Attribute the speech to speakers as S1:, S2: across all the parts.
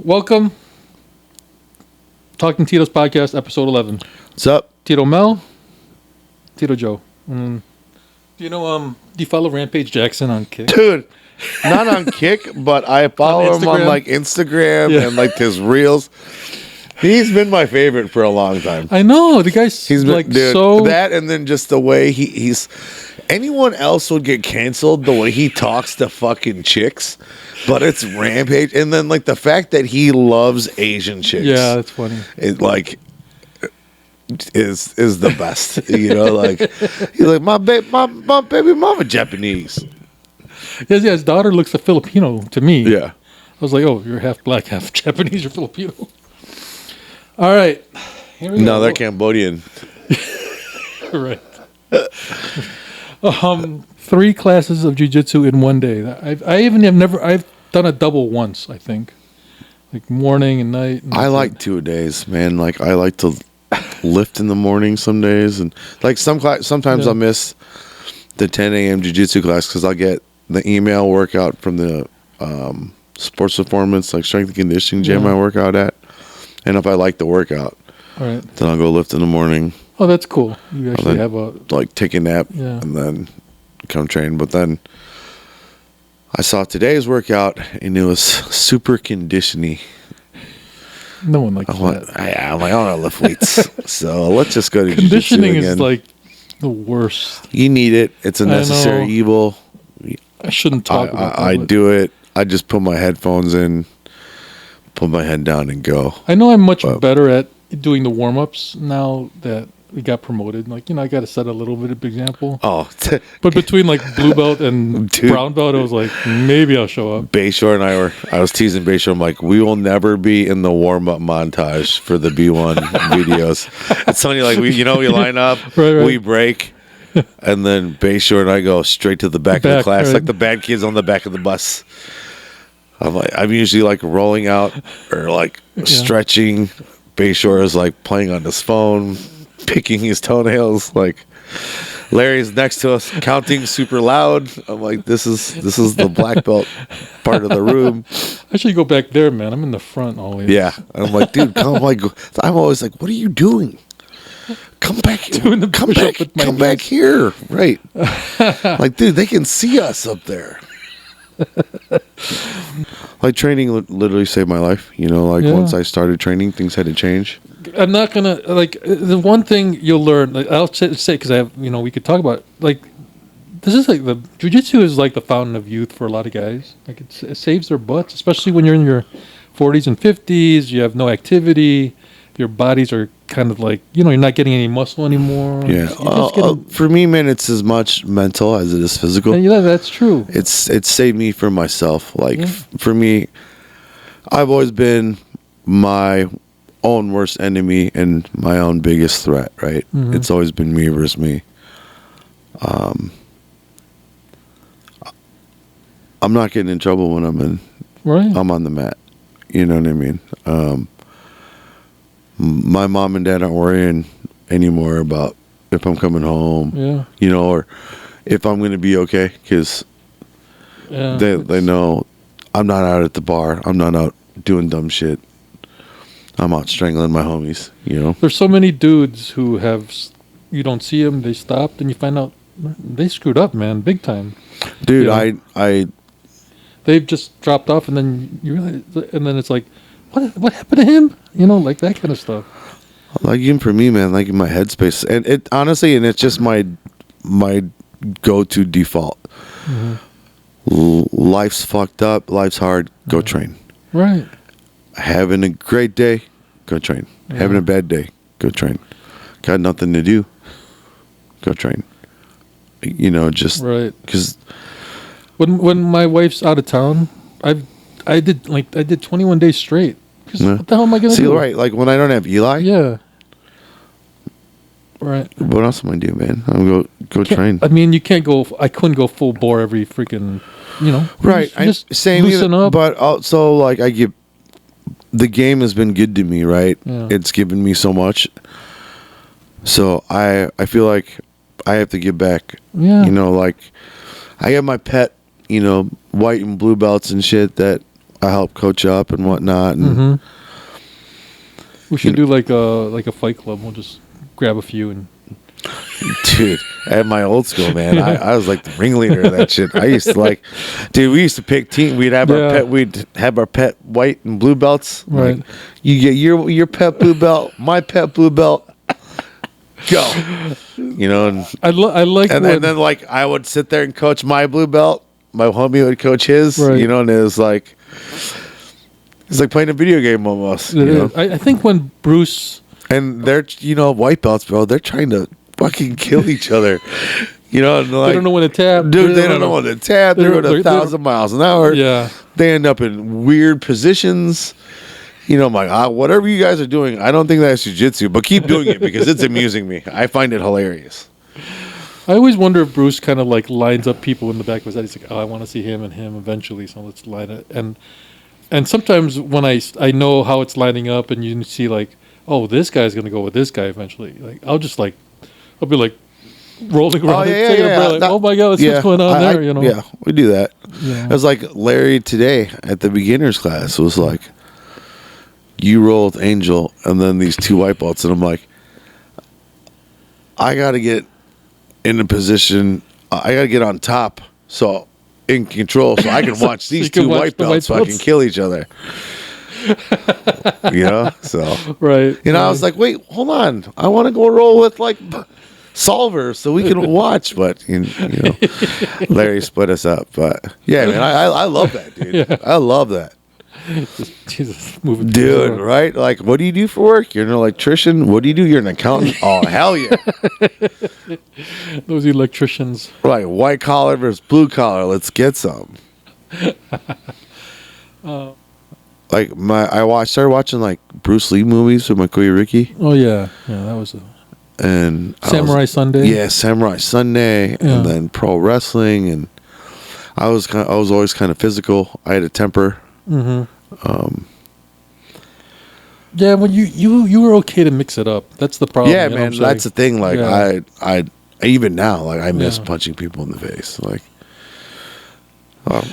S1: Welcome. Talking Titos podcast, episode 11.
S2: What's up?
S1: Tito Mel, Tito Joe. Do you follow Rampage Jackson on Kick?
S2: Dude, not on Kick, but I follow him on like Instagram and like his reels. He's been my favorite for a long time.
S1: I know. The guy's
S2: He's been,
S1: like
S2: dude,
S1: so...
S2: that, and then just the way he's... Anyone else would get canceled the way he talks to fucking chicks, but it's Rampage. And then like the fact that he loves Asian chicks.
S1: Yeah, that's funny.
S2: It like... is the best, you know. Like he's like my baby mama Japanese.
S1: Yeah, his daughter looks a Filipino to me.
S2: Yeah,
S1: I was like, oh, you're half black, half Japanese, or Filipino. All right, here we go.
S2: No, they're Cambodian.
S1: Right. 3 classes of jiu-jitsu in one day. I've done a double once, I think, like morning and night. And
S2: I like 2 days, man. Like I like to lift in the morning some days, and like sometimes I'll miss the 10 a.m. jiu-jitsu class because I'll get the email workout from the sports performance, like strength and conditioning gym I work out at, and if I like the workout, then I'll go lift in the morning.
S1: Oh, that's cool. You actually have a
S2: like take a nap and then come train. But then I saw today's workout and it was super conditioning.
S1: No one likes that.
S2: I'm like, I don't want to lift weights. So let's just go to
S1: conditioning
S2: jiu-jitsu again.
S1: Is like the worst.
S2: You need it. It's a necessary evil.
S1: I shouldn't talk about that.
S2: I do it. I just put my headphones in, put my head down and go.
S1: I know I'm much better at doing the warm-ups now that we got promoted. Like, I got to set a little bit of example.
S2: Oh.
S1: But between like blue belt and brown belt, I was like, maybe I'll show up.
S2: Bayshore and I was teasing Bayshore. I'm like, we will never be in the warm-up montage for the B1 videos. It's funny, like, we line up, right. We break, and then Bayshore and I go straight to the back of the class, like the bad kids on the back of the bus. I'm usually like rolling out or like stretching. Bayshore is like playing on his phone, picking his toenails. Like Larry's next to us, counting super loud. I'm like, this is the black belt part of the room.
S1: I should go back there, man. I'm in the front always.
S2: Yeah, I'm like, dude, come. Like, I'm always like, what are you doing? Come back, come back here, right? Like, dude, they can see us up there. Like training literally saved my life. Once I started training, things had to change.
S1: I'm not gonna the one thing you'll learn. Like, I'll say because I have we could talk about this is like the jiu-jitsu is like the fountain of youth for a lot of guys. Like it saves their butts, especially when you're in your 40s and 50s. You have no activity. Your bodies are kind of like you're not getting any muscle anymore.
S2: Yeah, for me, man, it's as much mental as it is physical.
S1: Yeah, that's true.
S2: It's saved me from myself. Like for me, I've always been my own worst enemy and my own biggest threat. Right? Mm-hmm. It's always been me versus me. I'm not getting in trouble when I'm on the mat. You know what I mean? My mom and dad aren't worrying anymore about if I'm coming home, or if I'm going to be okay, because they know I'm not out at the bar. I'm not out doing dumb shit. I'm out strangling my homies,
S1: There's so many dudes who you don't see them, they stopped, and you find out they screwed up, man, big time.
S2: Dude,
S1: they've just dropped off, and then you realize, and then it's like, what happened to him? Like that kind of stuff.
S2: Like even for me, man, like in my headspace, and it honestly, and it's just my go-to default. Mm-hmm. Life's fucked up. Life's hard. Go train.
S1: Right.
S2: Having a great day, go train. Yeah. Having a bad day, go train. Got nothing to do, go train. Just
S1: right.
S2: Because
S1: when my wife's out of town, I did 21 days straight. What the hell am I gonna do?
S2: Right, like when I don't have Eli.
S1: Yeah. Right.
S2: What else am I do, man? I'm go train.
S1: I mean, you can't go. I couldn't go full bore every freaking.
S2: Right.
S1: Just loosen up.
S2: But also, like, the game has been good to me. Right.
S1: Yeah.
S2: It's given me so much. So I feel like I have to give back.
S1: Yeah.
S2: Like I have my pet, white and blue belts and shit that I help coach up and whatnot. And
S1: we should do like a fight club. We'll just grab a few and.
S2: Dude, at my old school, man, I was like the ringleader of that shit. I used to we used to pick team. We'd have our pet white and blue belts.
S1: Right.
S2: Like, you get your pet blue belt, my pet blue belt. Go. You know, and
S1: I like,
S2: and then like I would sit there and coach my blue belt. My homie would coach his.
S1: Right.
S2: You know, and it's like playing a video game almost.
S1: I think when Bruce
S2: and they're white belts, bro, they're trying to fucking kill each other. You know, and like,
S1: they don't know when to tap.
S2: Dude, they don't know when to tap. They're going 1,000 miles an hour.
S1: Yeah.
S2: They end up in weird positions. You know, I'm like, whatever you guys are doing, I don't think that's jiu-jitsu, but keep doing it because it's amusing me. I find it hilarious.
S1: I always wonder if Bruce kind of like lines up people in the back of his head. He's like, oh, I want to see him and him eventually, so let's line it. And sometimes when I know how it's lining up and you see like, oh, this guy's going to go with this guy eventually. Like, I'll be like rolling around taking a breath. Like, oh my God, what's going on there? You know?
S2: Yeah, we do that.
S1: Yeah.
S2: It was like Larry today at the beginner's class was like, you roll with Angel and then these two white belts. And I'm like, I got to get in a position. I got to get on top. So in control so I can watch these two white belts fucking kill each other. You know? So.
S1: Right.
S2: You know, I was like, wait, hold on. I want to go roll with like Solver so we can watch. But, you know, Larry split us up. But yeah, man, I love that, dude. Yeah. I love that.
S1: Jesus, moving
S2: dude, right? Like, what do you do for work? You're an electrician. What do you do? You're an accountant. Oh, hell yeah!
S1: Those electricians,
S2: right? White collar versus blue collar. Let's get some. Like started watching like Bruce Lee movies with my Koya Ricky.
S1: Oh yeah, that was
S2: and
S1: Samurai Sunday.
S2: Yeah, Samurai Sunday, and then pro wrestling, and I was always kind of physical. I had a temper.
S1: Yeah, when you were okay to mix it up. That's the problem.
S2: Yeah, man, that's the thing. Like I even now, like I miss punching people in the face. Like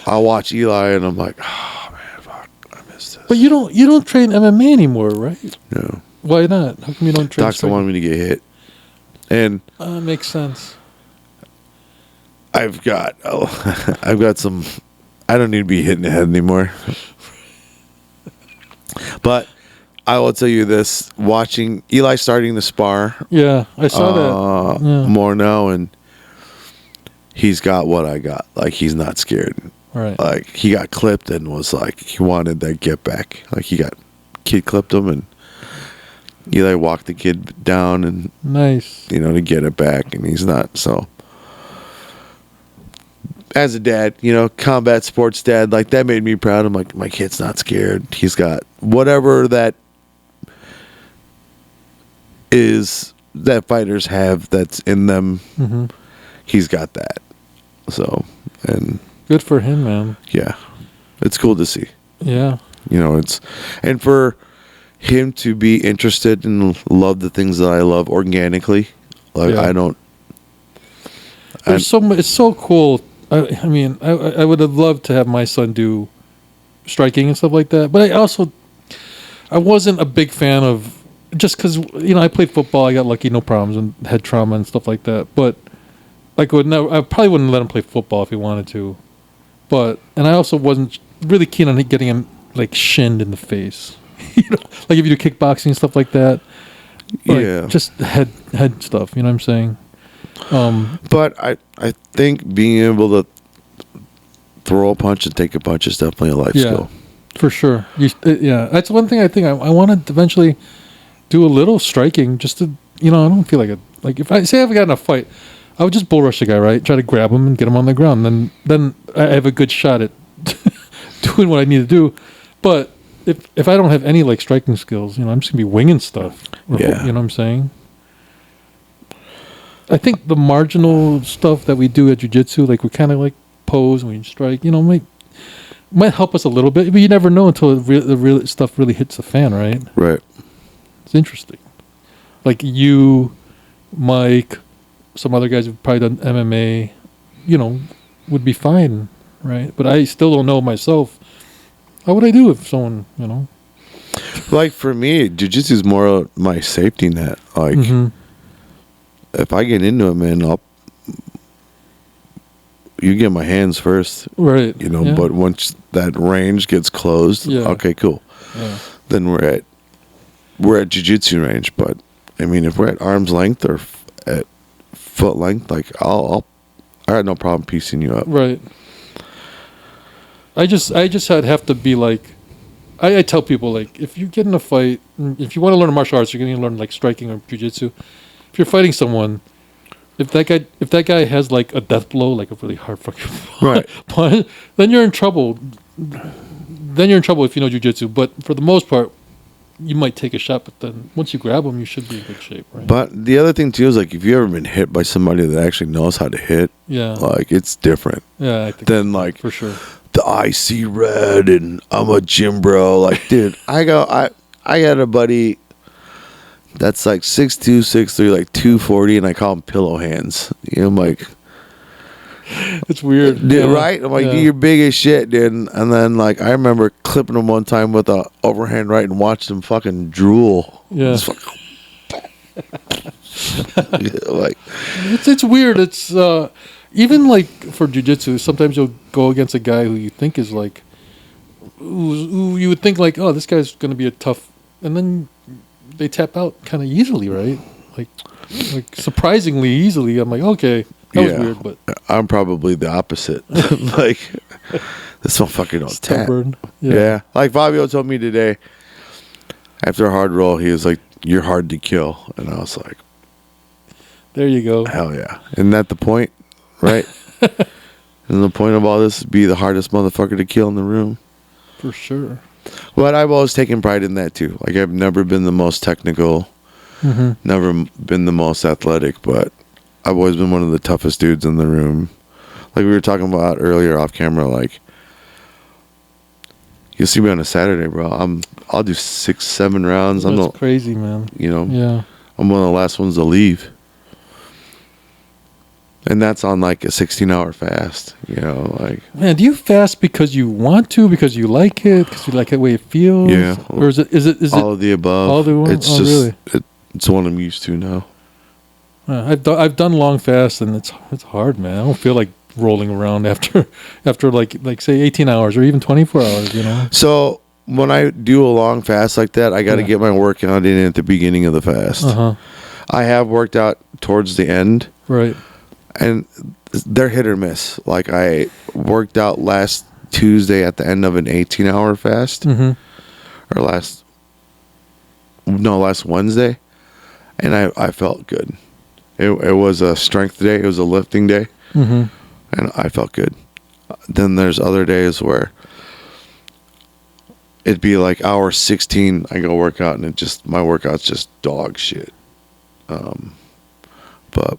S2: I'll watch Eli and I'm like, oh man, fuck, I miss this.
S1: But you don't train MMA anymore, right?
S2: No.
S1: Why not? How come you don't train?
S2: Docs don't want me to get hit, and
S1: makes sense.
S2: I've got some. I don't need to be hit in the head anymore. But I will tell you this: watching Eli starting to spar.
S1: Yeah, I saw that.
S2: More now, and he's got what I got. Like he's not scared.
S1: Right.
S2: Like he got clipped and was like he wanted that get back. Like kid clipped him and Eli walked the kid down and
S1: nice.
S2: You know, to get it back, and he's not so. As a dad, you know, combat sports dad, like that made me proud. I'm like, my kid's not scared. He's got whatever that is that fighters have that's in them. Mm-hmm. He's got that. So, and
S1: good for him, man.
S2: Yeah, it's cool to see.
S1: Yeah,
S2: you know, and for him to be interested and love the things that I love organically. Like I don't.
S1: It's so cool. I mean, I would have loved to have my son do striking and stuff like that. But I wasn't a big fan of, just because, you know, I played football. I got lucky, no problems, and head trauma and stuff like that. But I probably wouldn't let him play football if he wanted to. And I also wasn't really keen on getting him, like, shinned in the face. You know, like if you do kickboxing and stuff like that. Like, just head stuff, you know what I'm saying?
S2: But I think being able to throw a punch and take a punch is definitely a life skill.
S1: For sure. That's one thing I think I want to eventually do a little striking just to, you know, I don't feel like if I got in a fight, I would just bull rush the guy, right? Try to grab him and get him on the ground. Then I have a good shot at doing what I need to do. But if I don't have any like striking skills, you know, I'm just gonna be winging stuff. You know what I'm saying? I think the marginal stuff that we do at jiu-jitsu, like we kind of like pose and we strike, you know, might help us a little bit, but you never know until the real stuff really hits the fan, right?
S2: Right.
S1: It's interesting. Like you, Mike, some other guys who've probably done MMA, you know, would be fine, right? But I still don't know myself How would I do if someone, you know?
S2: Like for me, jiu-jitsu is more my safety net. Like if I get into it, man, you get my hands first,
S1: Right?
S2: you know. But once that range gets closed, okay, cool.
S1: Yeah.
S2: Then we're at jiu-jitsu range. But I mean, if we're at arm's length or at foot length, like I had no problem piecing you up.
S1: Right. I just I'd have to be like, I tell people, like, if you get in a fight, if you want to learn martial arts, you're going to learn like striking or jujitsu. If you're fighting someone, if that guy has like a death blow, like a really hard fucking punch, then you're in trouble. Then you're in trouble if you know jujitsu. But for the most part, you might take a shot. But then once you grab them, you should be in good shape, right?
S2: But the other thing too is like if you ever been hit by somebody that actually knows how to hit, like it's different.
S1: Yeah, I think
S2: than like
S1: for sure.
S2: The I see red and I'm a gym bro. Like, dude, I got a buddy that's like 6'2", 6'3", like 240, and I call him pillow hands. You know, I'm like,
S1: it's weird,
S2: dude, right? I'm like, dude, you're big as shit, dude. And then like I remember clipping him one time with a overhand right and watched him fucking drool.
S1: Yeah.
S2: Like
S1: it's weird. It's even like for jiu-jitsu, sometimes you'll go against a guy who you think is like, who you would think like, oh, this guy's going to be a tough, and then they tap out kind of easily, right? Like surprisingly easily. I'm like, okay, that was weird, but
S2: I'm probably the opposite. Like this motherfucker don't
S1: stubborn.
S2: Tap. Yeah, like Fabio told me today after a hard roll, he was like, "You're hard to kill," and I was like,
S1: "There you go."
S2: Hell yeah! Isn't that the point? Right? And the point of all this is be the hardest motherfucker to kill in the room.
S1: For sure.
S2: But I've always taken pride in that too. Like I've never been the most technical, never been the most athletic, but I've always been one of the toughest dudes in the room. Like we were talking about earlier off camera, like you'll see me on a Saturday, bro. I'll do 6-7 rounds.
S1: That's crazy, man.
S2: You know?
S1: Yeah.
S2: I'm one of the last ones to leave. And that's on like a 16-hour fast, you know, like.
S1: Man, do you fast because you want to, because you like it, because you like the way it feels?
S2: Yeah.
S1: Or is it
S2: all of the above?
S1: All the one?
S2: It's just really? It's what I'm used to now.
S1: I've done long fasts and it's hard, man. I don't feel like rolling around after like say 18 hours or even 24 hours, you know.
S2: So when I do a long fast like that, I got to get my workout in at the beginning of the fast. I have worked out towards the end,
S1: right?
S2: And they're hit or miss. Like I worked out last Tuesday at the end of an 18-hour fast, or last Wednesday, and I felt good. It was a strength day. It was a lifting day, and I felt good. Then there's other days where it'd be like hour 16. I go work out, and my workout's just dog shit. But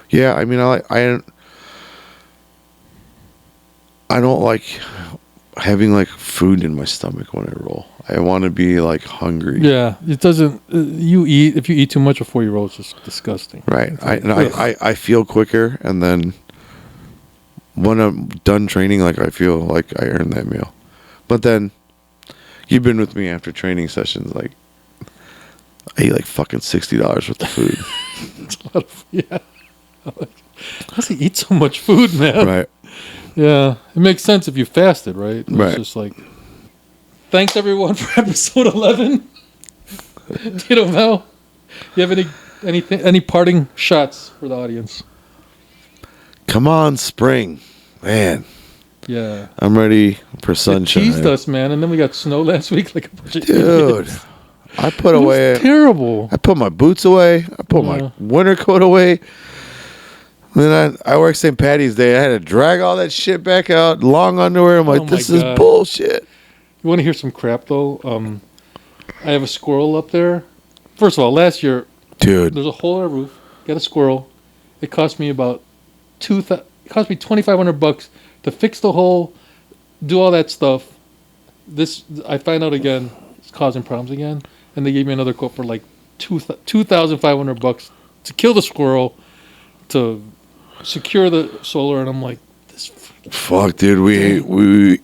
S2: yeah, I mean, I don't like having like food in my stomach when I roll. I want to be like hungry.
S1: Yeah, it doesn't. If you eat too much before you roll, it's just disgusting.
S2: Right. I feel quicker, and then when I'm done training, like I feel like I earned that meal. But then you've been with me after training sessions, like I eat like fucking $60 worth of food.
S1: It's a lot of, yeah. How does he eat so much food, man?
S2: Right.
S1: Yeah, it makes sense if you fasted, right? It's
S2: right.
S1: Just like, thanks everyone for episode 11. You know, Mel, you have any parting shots for the audience?
S2: Come on, spring, man.
S1: Yeah,
S2: I'm ready for sunshine.
S1: It teased us, man, and then we got snow last week, like a bunch of
S2: dude.
S1: idiots.
S2: I put away
S1: terrible.
S2: I put my boots away. I put my winter coat away. Then I worked St. Patty's Day. I had to drag all that shit back out. Long underwear. I'm like, this is bullshit.
S1: You want to hear some crap though? I have a squirrel up there. First of all, last year,
S2: dude,
S1: there's a hole in our roof. Got a squirrel. It cost me about $2,500 to fix the hole, do all that stuff. I find out again, it's causing problems again, and they gave me another quote for like $2,500 to kill the squirrel, to secure the solar, and I'm like, this.
S2: Fuck, dude, we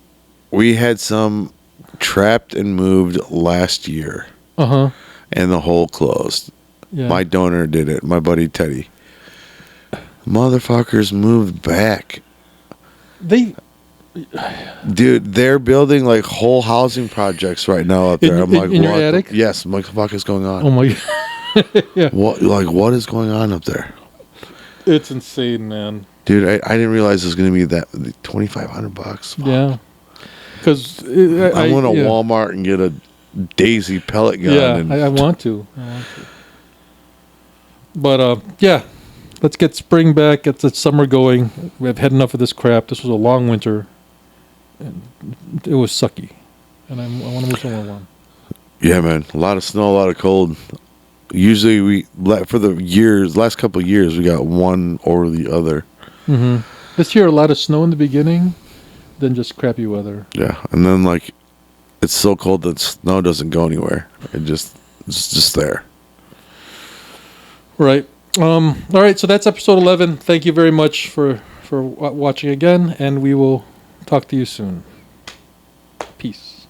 S2: we had some trapped and moved last year, and the hole closed.
S1: Yeah.
S2: My donor did it. My buddy Teddy. Motherfuckers moved back. Dude, they're building like whole housing projects right now up there. I'm like,
S1: in your attic?
S2: Yes, I'm like, what the fuck is going on?
S1: Oh my God. Yeah.
S2: What is going on up there?
S1: It's insane, man.
S2: Dude, I didn't realize it was going to be that $2,500.
S1: Yeah. Because
S2: I went to Walmart and get a Daisy pellet gun.
S1: Yeah, I want to. But yeah, let's get spring back. Get the summer going. We've had enough of this crap. This was a long winter. And it was sucky, and I want to move somewhere warm.
S2: Yeah, man. A lot of snow, a lot of cold. Usually, for the last couple of years, we got one or the other.
S1: Mm-hmm. This year, a lot of snow in the beginning, then just crappy weather.
S2: Yeah, and then like it's so cold that snow doesn't go anywhere. It's just there.
S1: Right. All right. So that's episode 11. Thank you very much for watching again, and we will talk to you soon. Peace.